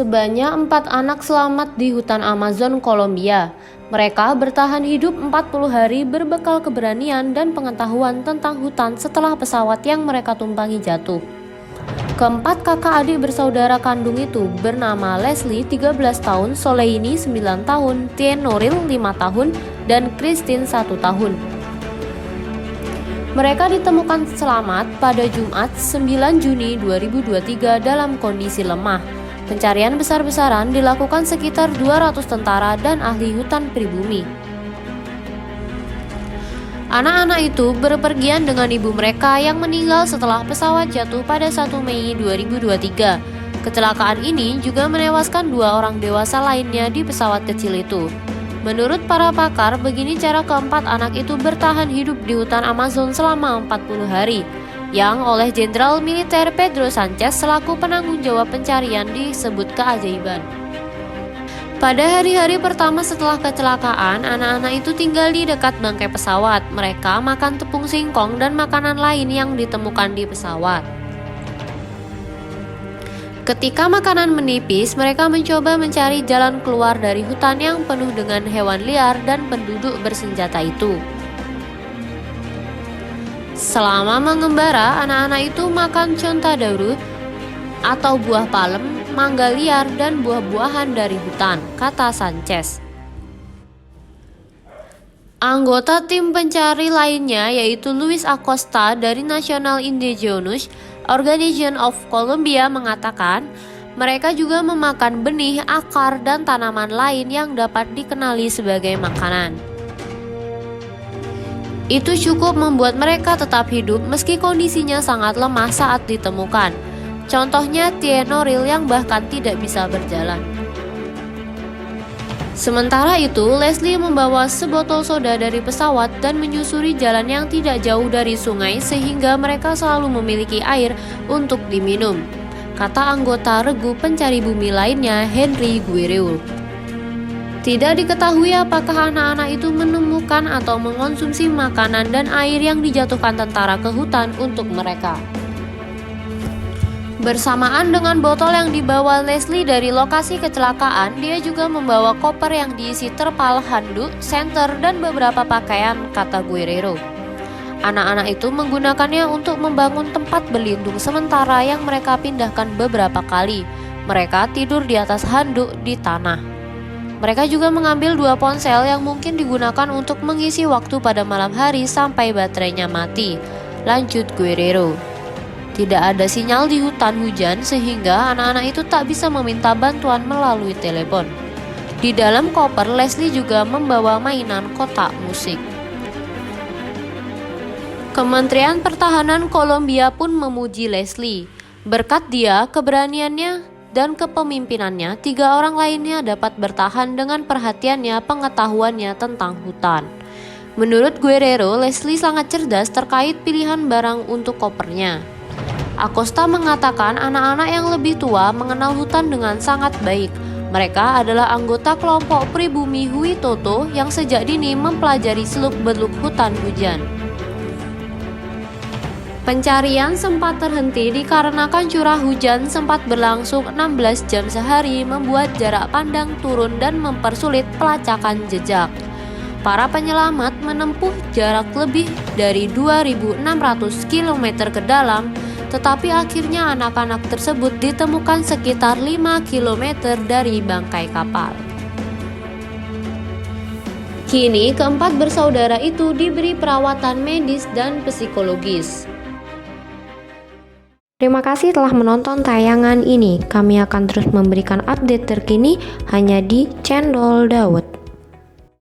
Sebanyak 4 anak selamat di hutan Amazon, Kolombia. Mereka bertahan hidup 40 hari berbekal keberanian dan pengetahuan tentang hutan setelah pesawat yang mereka tumpangi jatuh. Keempat kakak adik bersaudara kandung itu bernama Leslie 13 tahun, Soleini 9 tahun, Tienoril 5 tahun, dan Christine 1 tahun. Mereka ditemukan selamat pada Jumat 9 Juni 2023 dalam kondisi lemah. Pencarian besar-besaran dilakukan sekitar 200 tentara dan ahli hutan pribumi. Anak-anak itu berpergian dengan ibu mereka yang meninggal setelah pesawat jatuh pada 1 Mei 2023. Kecelakaan ini juga menewaskan 2 orang dewasa lainnya di pesawat kecil itu. Menurut para pakar, begini cara keempat anak itu bertahan hidup di hutan Amazon selama 40 hari, yang oleh Jenderal Militer Pedro Sanchez selaku penanggung jawab pencarian disebut keajaiban. Pada hari-hari pertama setelah kecelakaan, anak-anak itu tinggal di dekat bangkai pesawat. Mereka makan tepung singkong dan makanan lain yang ditemukan di pesawat. Ketika makanan menipis, mereka mencoba mencari jalan keluar dari hutan yang penuh dengan hewan liar dan penduduk bersenjata itu. Selama mengembara, anak-anak itu makan chontaduro atau buah palem, mangga liar, dan buah-buahan dari hutan, kata Sanchez. Anggota tim pencari lainnya yaitu Luis Acosta dari National Indigenous Organization of Colombia mengatakan mereka juga memakan benih, akar, dan tanaman lain yang dapat dikenali sebagai makanan. Itu cukup membuat mereka tetap hidup meski kondisinya sangat lemah saat ditemukan. Contohnya Tienoril yang bahkan tidak bisa berjalan. Sementara itu, Leslie membawa sebotol soda dari pesawat dan menyusuri jalan yang tidak jauh dari sungai sehingga mereka selalu memiliki air untuk diminum, kata anggota regu pencari bumi lainnya, Henry Guerrero. Tidak diketahui apakah anak-anak itu menemukan atau mengonsumsi makanan dan air yang dijatuhkan tentara ke hutan untuk mereka. Bersamaan dengan botol yang dibawa Leslie dari lokasi kecelakaan, dia juga membawa koper yang diisi terpal, handuk, senter, dan beberapa pakaian, kata Guerrero. Anak-anak itu menggunakannya untuk membangun tempat berlindung sementara yang mereka pindahkan beberapa kali. Mereka tidur di atas handuk di tanah. Mereka juga mengambil 2 ponsel yang mungkin digunakan untuk mengisi waktu pada malam hari sampai baterainya mati, lanjut Guerrero. Tidak ada sinyal di hutan hujan sehingga anak-anak itu tak bisa meminta bantuan melalui telepon. Di dalam koper, Leslie juga membawa mainan kotak musik. Kementerian Pertahanan Kolombia pun memuji Leslie. Berkat dia, keberaniannya dan kepemimpinannya, 3 orang lainnya dapat bertahan dengan perhatiannya, pengetahuannya tentang hutan. Menurut Guerrero, Leslie sangat cerdas terkait pilihan barang untuk kopernya. Acosta mengatakan anak-anak yang lebih tua mengenal hutan dengan sangat baik. Mereka adalah anggota kelompok pribumi Huitoto yang sejak dini mempelajari seluk-beluk hutan hujan. Pencarian sempat terhenti dikarenakan curah hujan sempat berlangsung 16 jam sehari, membuat jarak pandang turun dan mempersulit pelacakan jejak. Para penyelamat menempuh jarak lebih dari 2.600 km ke dalam, tetapi akhirnya anak-anak tersebut ditemukan sekitar 5 km dari bangkai kapal. Kini keempat bersaudara itu diberi perawatan medis dan psikologis. Terima kasih telah menonton tayangan ini. Kami akan terus memberikan update terkini hanya di Cendol Dawet.